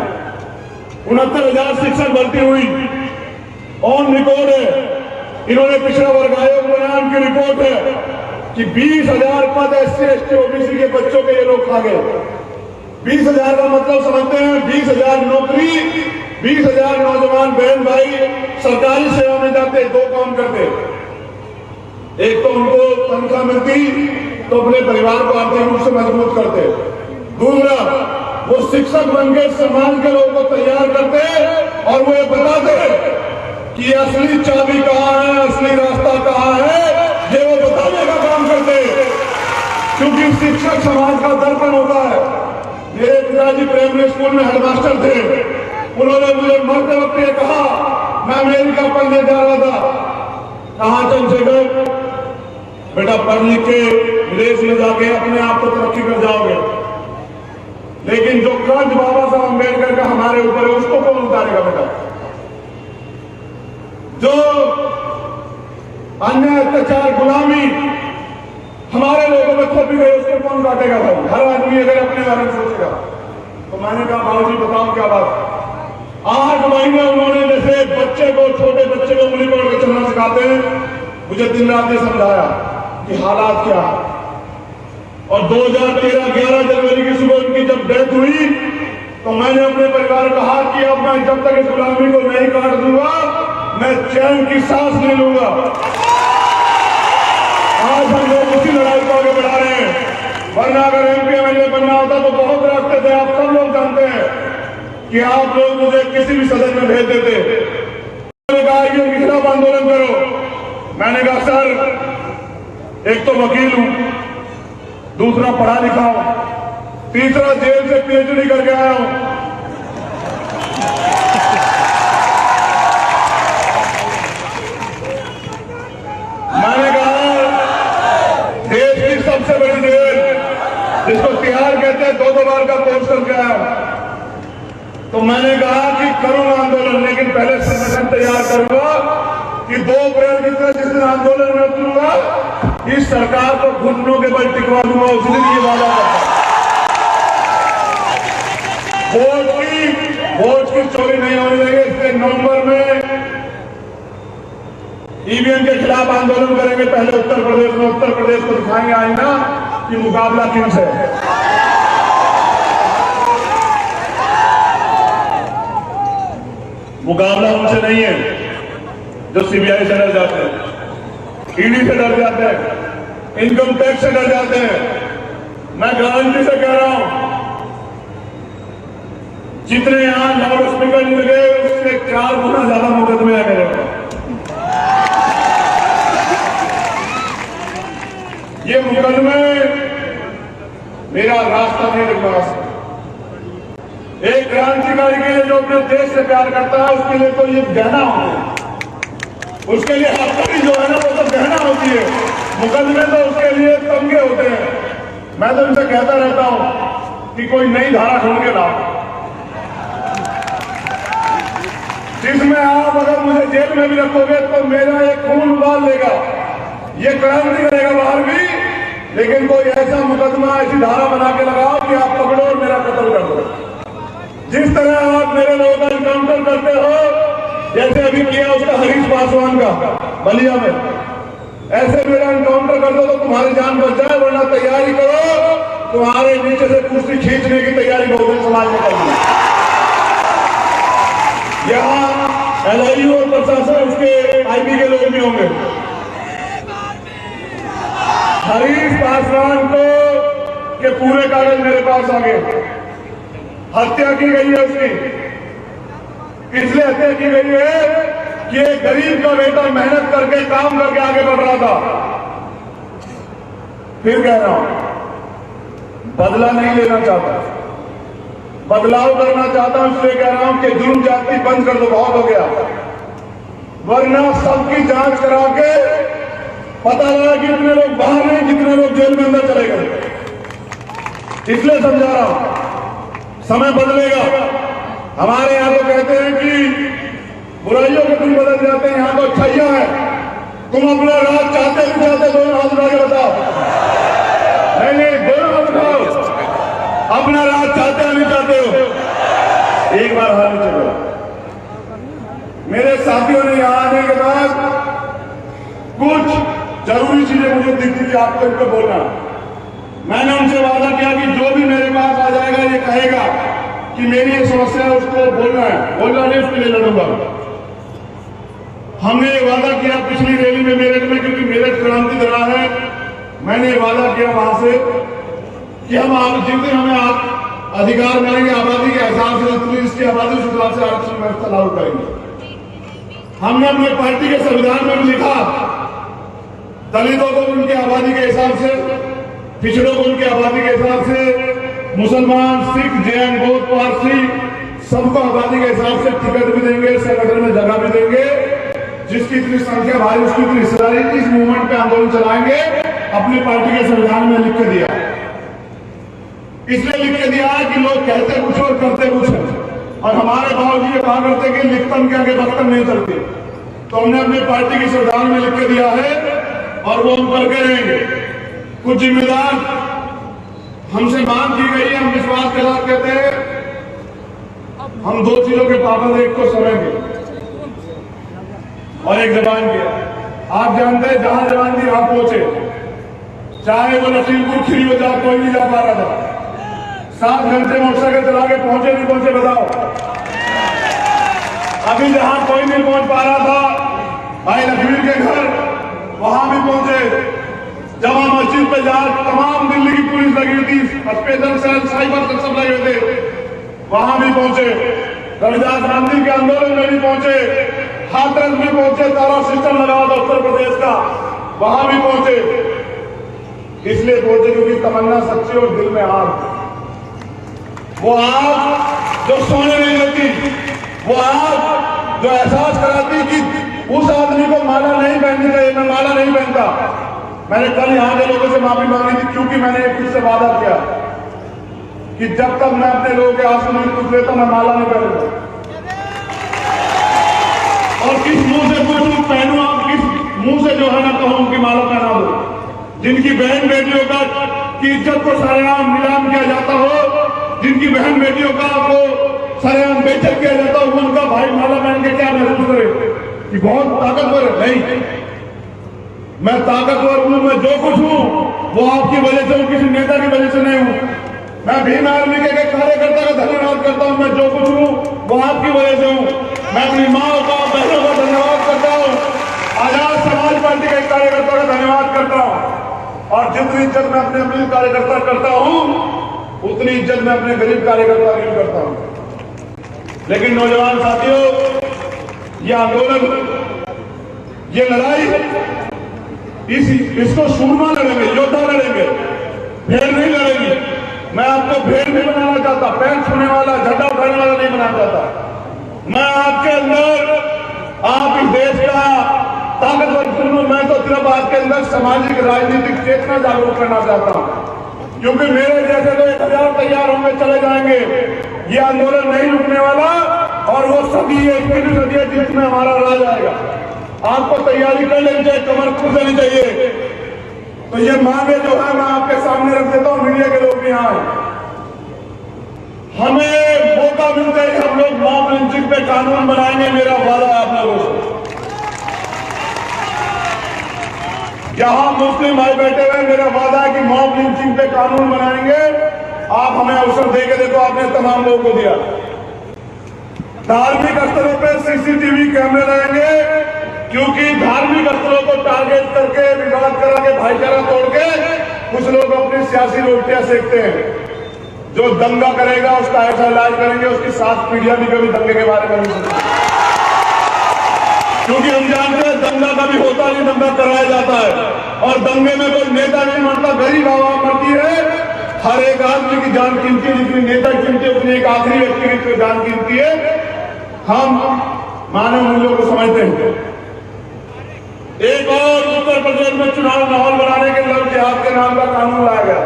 69,000 शिक्षक भर्ती हुई, ऑन रिकॉर्ड है। इन्होंने पिछड़ा वर्ग आयोग बनाया, उनकी रिपोर्ट है कि 20,000 पद SC ST OBC के बच्चों के ये लोग खा गए। 20,000 का मतलब समझते हैं, 20,000 नौकरी, 20,000 नौजवान बहन भाई सरकारी सेवा में जाते, दो काम करते। एक तो उनको तनख्वाह मिलती तो अपने परिवार को आर्थिक रूप से मजबूत करते, दूसरा वो शिक्षक बनकर समाज के लोगों को तैयार करते और वो ये बताते कि असली चाबी कहां है, असली रास्ता कहां है, ये वो बताने का काम करते, क्योंकि शिक्षक समाज का दर्पण होता है। मेरे पिताजी प्राइमरी स्कूल में हेडमास्टर थे, उन्होंने मुझे मरते वक्त ये कहा, मैं अमेरिका पढ़ने जा रहा था, कहा चंद्रशेखर बेटा पढ़ लिख के विदेश में जाके अपने आप को तरक्की कर जाओगे, लेकिन जो कर्ज बाबा साहब अम्बेडकर का हमारे ऊपर है उसको कौन उतारेगा बेटा? जो अन्य अत्याचार गुलामी हमारे लोगों में थोपी गई उसको कौन काटेगा भाई? हर आदमी अगर अपने बारे में सोचेगा। तो मैंने कहा बाबूजी बताओ क्या बात। 8 महीने उन्होंने जैसे बच्चे को, छोटे बच्चे को उंगली पकड़ के चलना सिखाते हैं, मुझे दिन रात ये समझाया कि हालात क्या है। और 2013 11 जनवरी की सुबह उनकी जब डेथ हुई तो मैंने अपने परिवार को कहा कि अब मैं जब तक इस गुलामी को नहीं काट दूंगा मैं चैन की सांस नहीं लूंगा। आज हम लोग उसी लड़ाई को आगे बढ़ा रहे हैं, वरना अगर MP MLA बनना होता तो बहुत रास्ते थे, आप सब लोग जानते हैं कि आप लोग मुझे किसी भी सदन में भेज देते। मैंने कहा कि खिलाफ आंदोलन करो। मैंने कहा सर एक तो वकील हूं, दूसरा पढ़ा लिखा हूं, तीसरा जेल से PhD करके आया हूं। मैंने कहा देश की सबसे बड़ी जेल जिसको तिहाड़ कहते हैं 2 बार का कोर्स करके आया हूं। तो मैंने कहा कि करूंगा आंदोलन, लेकिन पहले संगठन तैयार करूंगा कि 2 अप्रैल की तरह जिस दिन आंदोलन में उतरूंगा इस सरकार को घुटनों के बल टिकवा दूंगा, उस दिन ये वादा करता। वोट की चोरी नहीं होने देंगे, इसलिए नवंबर में EVM के खिलाफ आंदोलन करेंगे। पहले उत्तर प्रदेश में, उत्तर प्रदेश को दिखाएंगे आईना कि मुकाबला किनसे है। मुकाबला उनसे नहीं है जो सीबीआई से डर जाते हैं, ईडी से डर जाते हैं, इनकम टैक्स से डर जाते हैं। मैं गारंटी से कह रहा हूं, जितने यहां लाउड स्पीकर नहीं लगे उससे 4 गुना ज्यादा मुकदमे हैं मेरे पास। ये मुकदमे मेरा रास्ता नहीं लगवा सकता। एक क्रांतिकारी के लिए जो अपने देश से प्यार करता है उसके लिए तो ये गहना होता है, उसके लिए हथकड़ी जो है ना वो तो गहना होती है, मुकदमे तो उसके लिए तमगे होते हैं। मैं तो इनसे कहता रहता हूं कि कोई नई धारा ढूंढ के लाओ जिसमें आप अगर मुझे जेल में भी रखोगे तो मेरा एक खून उबाल लेगा, ये क्रांति करेगा बाहर भी, लेकिन कोई ऐसा मुकदमा ऐसी धारा बना के लगाओ कि आप पकड़ो और मेरा कत्ल कर दो। जिस तरह आप मेरे लोगों का इनकाउंटर करते हो, जैसे अभी किया उसका हरीश पासवान का बलिया में, ऐसे मेरा इनकाउंटर कर दो तो तुम्हारी जान बच जाए, वरना तैयारी करो, तुम्हारे नीचे से कुर्सी खींचने की तैयारी बहुजन समाज में करनी। यहाँ एलआईयू और प्रशासन उसके आईबी के लोग भी होंगे। हरीश पासवान को के पूरे कागज मेरे पास आ गए। हत्या की गई है उसकी, इसलिए हत्या की गई है कि एक गरीब का बेटा मेहनत करके काम करके आगे बढ़ रहा था। फिर कह रहा हूं, बदला नहीं लेना चाहता, बदलाव करना चाहता हूं, इसलिए कह रहा हूं कि जुर्म जाति बंद कर दो, बहुत हो गया। वरना सबकी जांच करा के पता लगा कि इतने लोग बाहर नहीं, जितने लोग जेल में अंदर चले गए। इसलिए समझा रहा हूं, समय बदलेगा। हमारे यहां तो कहते हैं कि बुराइयों के दिन बदल जाते हैं, यहां तो अच्छाइयां है। तुम अपना राज चाहते नहीं चाहते, दोनों हाथ उठा के बताओ। नहीं, दोनों हाथ उठाओ, अपना राज चाहते हो नहीं चाहते हो? एक बार हाथ नीचे करो। मेरे साथियों ने यहां आने के बाद कुछ जरूरी चीजें मुझे दिखती थी आपको इन पर बोलना। मैंने उनसे वादा किया कि जो भी मेरे पास आ जाएगा ये कहेगा कि मेरी ये समस्या है, उसको बोलना है, बोलना नहीं उसके लिए लड़ूंगा। हमने ये वादा किया पिछली रैली में मेरठ में, क्योंकि मेरठ क्रांति धरा है। मैंने ये वादा किया वहां से कि हम जिस दिन हमें अधिकार मिलेंगे आबादी के हिसाब से, इसकी आबादी उस हिसाब से आरक्षण व्यवस्था लागू करेंगे। हमने अपने पार्टी के संविधान में भी लिखा, दलितों को उनकी आबादी के हिसाब से, पिछड़ों को उनकी आबादी के हिसाब से, मुसलमान, सिख, जैन, बौद्ध, पारसी सबको आबादी के हिसाब से टिकट भी देंगे, संगठन में जगह भी देंगे। जिसकी इतनी संख्या भारी, उसकी इतनी हिस्सेदारी, इस मूवमेंट पे आंदोलन चलाएंगे, अपनी पार्टी के संविधान में लिख के दिया। इसलिए लिख के दिया कि लोग कहते कुछ और करते कुछ है, और हमारे बाबूजी ये कहा करते कि लिखतन के आगे बख्तन नहीं चलती। तो हमने अपनी पार्टी के संविधान में लिख के दिया है और वो हम करके रहेंगे। कुछ जिम्मेदार हमसे मांग की गई है, हम विश्वास के साथ कहते हैं हम 2 चीजों के पाबंद, एक को समय के और एक जबान के। आप जानते हैं जहां जबान थी वहां पहुंचे, चाहे वो लखीमपुर खीरी हो, जहां कोई नहीं जा पा रहा था। 7 घंटे मोटरसाइकिल चला के पहुंचे नहीं पहुंचे बताओ? अभी जहां कोई नहीं पहुंच पा रहा था भाई लखवीर के घर, वहां भी पहुंचे। जमा मस्जिद पे जा तमाम दिल्ली की पुलिस लगी हुई थी, स्पेशल सेल, साइबर सब लगे हुए थे, वहां भी पहुंचे। रविदास मंदिर के आंदोलन में भी पहुंचे, हाथरस भी पहुंचे, तारा सिस्टम लगा था उत्तर प्रदेश का, वहां भी पहुंचे। इसलिए पहुंचे क्योंकि तमन्ना सच्ची और दिल में आग, वो आग जो सोने नहीं देती, वो आग जो एहसास कराती कि उस आदमी को माला नहीं पहननी चाहिए। मैं माला नहीं पहनता। मैंने कल यहां के लोगों से माफी मांगी थी, क्योंकि मैंने खुद से वादा किया कि जब तक मैं अपने लोगों के आंसू नहीं पूछ लेता मैं माला नहीं पहनूंगा। और किस मुंह से पूछूं पहनूं, किस मुंह से जो है ना कहूं कि माला पहना दो। जिनकी बहन बेटियों का की इज्जत को सरेआम नीलाम किया जाता हो, जिनकी बहन बेटियों का को सरेआम बेइज्जत किया जाता हो, उनका भाई माला पहन के क्या महसूस करे कि बहुत ताकतवर है? नहीं, मैं ताकतवर हूं, मैं जो कुछ हूं वो आपकी वजह से हूं, किसी नेता की वजह से नहीं हूं। मैं भीम आर्मी के कार्यकर्ता का धन्यवाद करता हूं, मैं जो कुछ हूं वो आपकी वजह से हूं। मैं अपनी माँ का बहनों का धन्यवाद करता हूँ, आजाद समाज पार्टी के कार्यकर्ता का धन्यवाद करता हूँ। और जितनी इज्जत मैं अपने अमीर कार्यकर्ता करता हूँ, उतनी इज्जत मैं अपने गरीब कार्यकर्ता की करता हूँ। लेकिन नौजवान साथियों, ये आंदोलन, ये लड़ाई, इसको सूरमा लड़ेंगे, योद्धा लड़ेंगे, भेड़ नहीं लड़ेंगे। मैं आपको भेड़ नहीं बनाना चाहता, पैर छूने वाला, झंडा उठाने वाला नहीं बनाना चाहता। मैं आपके अंदर, आप इस देश का ताकतवर सुनो, मैं तो सिर्फ आपके अंदर सामाजिक राजनीतिक चेतना जागरूक करना चाहता हूं, क्योंकि मेरे जैसे तो 1000 तैयार होंगे, चले जाएंगे। ये आंदोलन नहीं रुकने वाला, और वो सदी है, इतनी सदी है जिसमें हमारा राज आएगा। आपको तैयारी कर लेनी चाहिए, कमर खुद लेनी चाहिए। तो ये मांगे जो है मैं आपके सामने रख देता हूं, मीडिया के लोग भी यहाँ हैं। हमें मौका मिलता है, हम लोग मॉब लिंचिंग पे कानून बनाएंगे, मेरा वादा है आप लोगों से। जहां मुस्लिम भाई बैठे हुए, मेरा वादा है कि मॉब लिंचिंग पे कानून बनाएंगे। आप हमें अवसर देके देखो, आपने तमाम लोगों को दिया। धार्मिक स्थलों पे सीसीटीवी कैमरे रहेंगे, क्योंकि धार्मिक स्थलों को टारगेट करके, विवाद करा के, भाईचारा तोड़ के कुछ लोग अपनी सियासी रोटियां सेकते हैं। जो दंगा करेगा उसका ऐसा इलाज करेंगे, उसकी 7 पीढ़ियां भी कभी दंगे के बारे में नहीं सुनती, क्योंकि हम जानते हैं दंगा कभी होता नहीं, दंगा कराया जाता है। और दंगे में कोई नेता नहीं मरता, गरीब आवाम मरती है। हर एक आदमी की जान कीमती है, जितनी नेता कीमती है उतनी एक आखिरी व्यक्ति की जान कीमती है। हम मानव मूल्यों को समझते हैं। एक और उत्तर प्रदेश में चुनाव माहौल बनाने के लिए जिहाद के नाम का कानून लाया गया।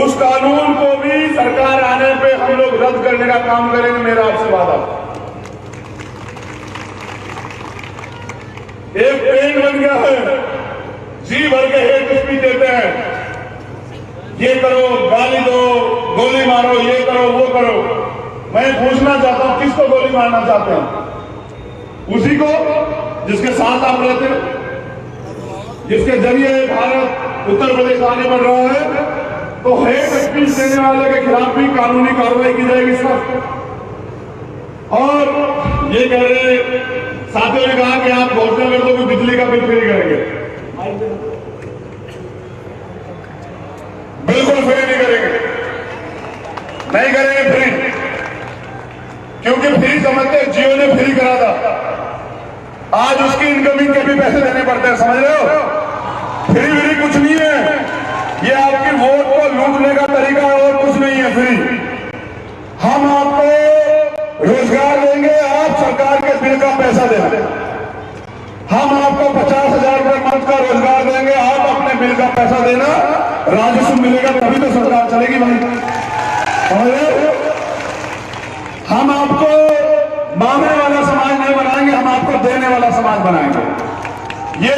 उस कानून को भी सरकार आने पे हम लोग रद्द करने का काम करेंगे, मेरा आपसे वादा। एक पेड़ बन गया है, जी भर के हेट स्पीच देते हैं, ये करो, गाली दो, गोली मारो, ये करो, वो करो। मैं पूछना चाहता हूं, किसको गोली मारना चाहते हैं? उसी को जिसके साथ आप रहते हैं, जिसके जरिए भारत उत्तर प्रदेश आगे बढ़ रहा है। तो हेट स्पीच देने वाले के खिलाफ भी कानूनी कार्रवाई की जाएगी सर। और ये कह रहे साथियों ने कहा कि आप घोषणा कर दो कि बिजली का बिल फ्री करेंगे। बिल्कुल फ्री नहीं करेंगे, नहीं करेंगे फ्री, क्योंकि फ्री समझते जियो ने फ्री करा था, आज उसकी इनकमिंग के भी पैसे देने पड़ते हैं, समझ रहे हो? फ्री फ्री कुछ नहीं है, ये आपकी वोट को लूटने का तरीका है और कुछ नहीं है फ्री। हम आपको रोजगार देंगे, आप सरकार के बिल का पैसा देना। हम आपको 50,000 रुपए मंथ का रोजगार देंगे, आप अपने बिल का पैसा देना। राजस्व मिलेगा तभी तो सरकार चलेगी भाई। और हम आपको मांगने वाला समाज नहीं बनाएंगे, हम आपको देने वाला समाज बनाएंगे। ये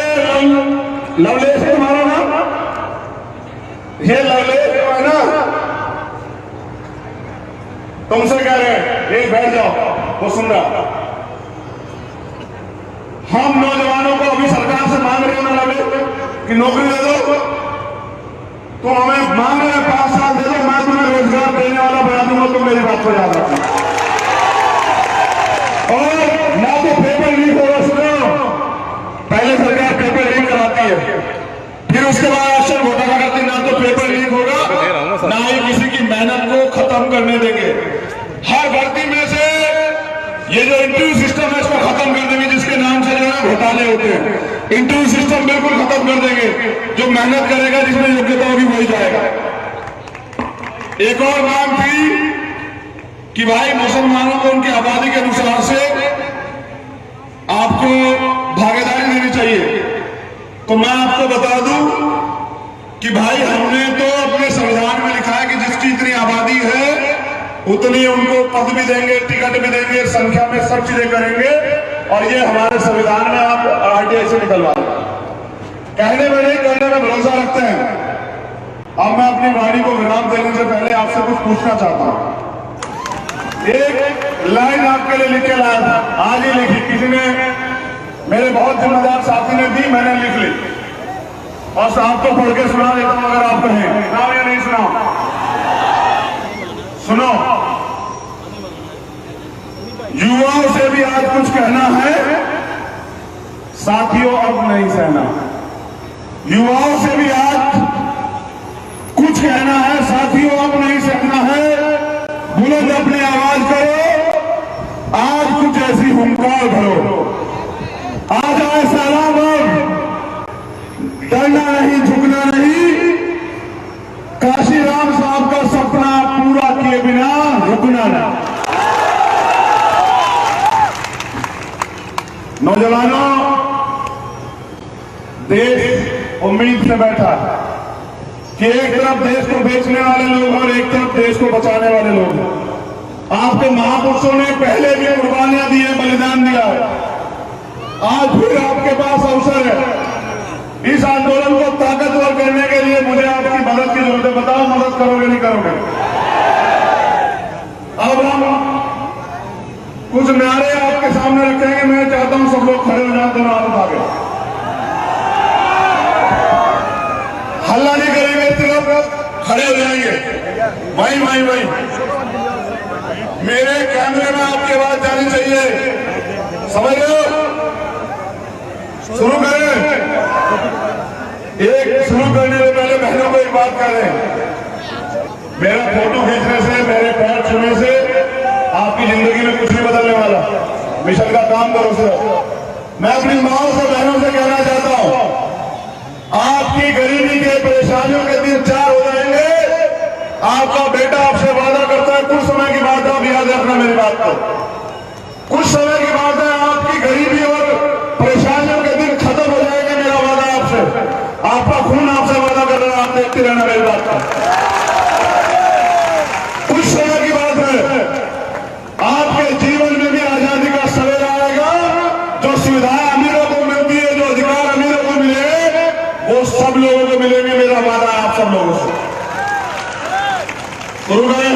लवलेश है हमारा नाम, ये लवलेश है ना, तुमसे कह रहे हैं एक बैठ जाओ, वो सुन रहा। हम नौजवानों को अभी सरकार से मांग रहे हो ना लवलेश कि नौकरी दे दो, तुम हमें मांग रहे हैं 5 साल दे दो, मैं तुम्हें रोजगार देने वाला बना दूंगा, तुम मेरी बात को याद रखो। और ना तो पेपर लीक होगा, सुनो, पहले सरकार पेपर लीक कराती है, फिर उसके बाद राशन घोटाला करती है। ना तो पेपर लीक होगा, ना ही किसी की मेहनत को खत्म करने देंगे। हर भर्ती में से ये जो इंटरव्यू सिस्टम है इसको खत्म कर देंगे, जिसके नाम से जो है घोटाले होते हैं। इंटरव्यू सिस्टम बिल्कुल खत्म कर देंगे, जो मेहनत करेगा, जिसमें योग्यता होगी वही जाएगा। एक और मांग थी कि भाई मुसलमानों को उनकी आबादी के अनुसार से आपको भागीदारी देनी चाहिए। तो मैं आपको बता दूं कि भाई हमने तो अपने संविधान में लिखा है कि जिसकी इतनी आबादी है उतनी उनको पद भी देंगे, टिकट भी देंगे, संख्या में सब चीजें करेंगे। और ये हमारे संविधान में आप आरटीआई से निकलवा कहने में नहीं, करने में भरोसा रखते हैं। अब मैं अपनी वाणी को विराम देने से पहले आपसे कुछ पूछना चाहता हूं। एक लाइन आपके लिए लिख के लाया था, आज ही लिखी, किसी ने, मेरे बहुत जिम्मेदार साथी ने दी, मैंने लिख ली और साहब को पढ़ के सुना देता हूं, अगर आप कहें सुनाओ या नहीं सुनाओ। सुनो, युवाओं से भी आज कुछ कहना है, साथियों अब नहीं सहना। युवाओं से भी आज कुछ कहना है, साथियों अब नहीं सहना है। बुलंद अपनी आवाज करो, आज कुछ ऐसी हुंकार भरो। आज आए सलाम, डरना नहीं, झुकना नहीं। काशीराम साहब का सपना पूरा किए बिना रुकना नहीं। नौजवानों, देश उम्मीद से बैठा है कि एक तरफ देश को बेचने वाले लोग और एक तरफ देश को बचाने वाले लोग। आपके महापुरुषों ने पहले भी कुर्बानियां दी है, बलिदान दिया है। आज फिर आपके पास अवसर है। इस आंदोलन को ताकतवर करने के लिए मुझे आपकी मदद की जरूरत है। बताओ, मदद करोगे नहीं करोगे? अब हम कुछ नारे आपके सामने रखेंगे। मैं चाहता हूं सब लोग खड़े हो जाए, दोनों हाथ उठा के। हल्ला नहीं करेंगे, सिर्फ खड़े हो जाएंगे। वही मेरे कैमरे में आपकी आवाज जानी चाहिए, समझ लो। शुरू करें। एक शुरू करने से पहले बहनों को एक बात करें, मेरा फोटो खींचने से, मेरे पैर छूने से आपकी जिंदगी में कुछ नहीं बदलने वाला। मिशन का काम करो सिर्फ। मैं अपनी माओ से, बहनों से कहना चाहता हूं, आपकी गरीबी के, परेशानियों के दिन 4 हो जाएंगे। आपका बेटा आपसे वादा करता है, कुछ समय की बात है, आप याद रखना मेरी बात को। कुछ समय की बात है, आपकी गरीबी और परेशानियों के दिन खत्म हो जाएंगे। मेरा वादा आपसे, आपका खून आपसे वादा कर रहा है, आप देखते रहना मेरी बात को। कुछ समय की बात है, आपके जीवन में भी आजादी का सवेरा आएगा। जो सुविधाएं अमीरों को मिलती है, जो अधिकार अमीरों को मिले, वो सब लोगों को मिलेंगे। मेरा वादा है आप सब लोगों से। शुरू करें।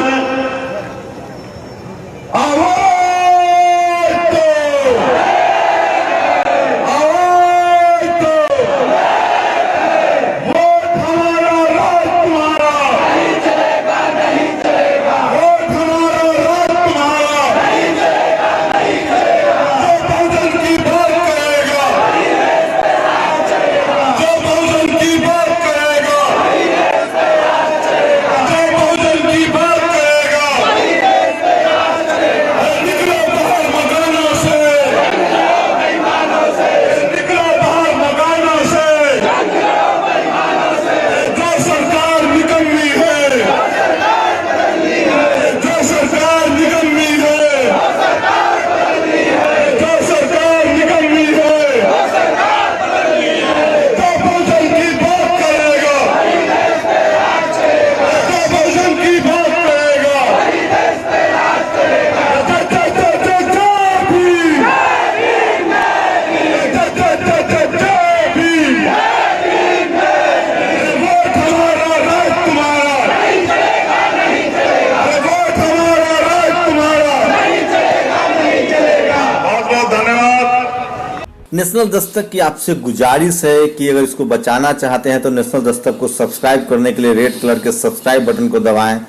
नेशनल दस्तक की आपसे गुजारिश है कि अगर इसको बचाना चाहते हैं तो नेशनल दस्तक को सब्सक्राइब करने के लिए रेड कलर के सब्सक्राइब बटन को दबाएं,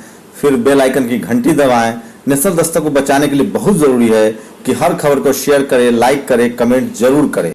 फिर बेल आइकन की घंटी दबाएं। नेशनल दस्तक को बचाने के लिए बहुत जरूरी है कि हर खबर को शेयर करें, लाइक करें, कमेंट जरूर करें।